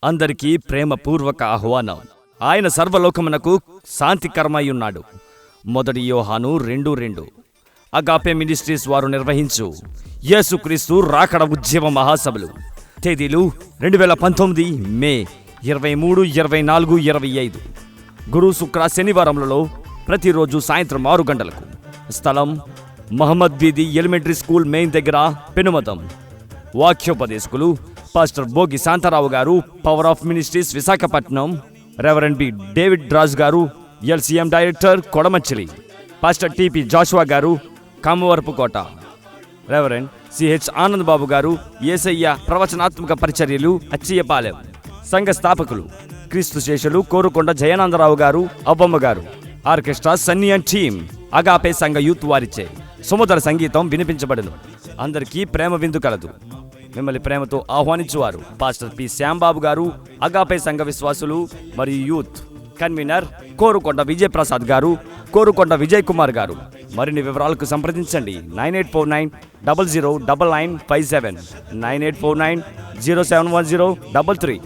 అందరికీ ప్రేమపూర్వక ఆహ్వానం. ఆయన సర్వలోకమునకు శాంతికరమయ్యున్నాడు. 1 యోహాను 2:2. అగాపే మినిస్ట్రీస్ వారు నిర్వహించు యేసుక్రీస్తు రాకడ ఉద్యమ మహాసభలు. తేదీలు 2019 మే 23, 24, 25. గురు, శుక్ర, శనివారములలో ప్రతిరోజు సాయంత్రం 6 గంటలకు. స్థలం మహమ్మద్ వీధి ఎలిమెంటరీ స్కూల్ మెయిన్ దగ్గర, Penumadam. వాక్యోపదేశకులు pastor Bogi Shantarao garu, power of ministries, Visakhapatnam. Reverend B David Raj garu, LCM director, Kodamachili. Pastor TP Joshua garu, Kamavarapukota. Reverend CH Anand Babu garu, Yesayya ప్రవచనాత్మక పరిచర్యలు, అచ్చియపాలెం. సంఘ స్థాపకులు క్రీస్తు శేషులు కోరుకొండ జయానందరావు గారు, అబ్బమ్మ గారు. Orchestra Sunny and team. Agape సంఘ యూత్ వారిచే సుమధుర సంగీతం వినిపించబడును. అందరికీ ప్రేమ విందు కలదు. మిమ్మల్ని ప్రేమతో ఆహ్వానించువారు పాస్టర్ పి శ్యాంబాబు గారు, అగాపే సంఘ విశ్వాసులు మరియు యూత్. కన్వీనర్ కోరుకొండ విజయ్ ప్రసాద్ గారు, కోరుకొండ విజయ్ కుమార్ గారు. మరిన్ని వివరాలకు సంప్రదించండి 9849009957, 9849071033.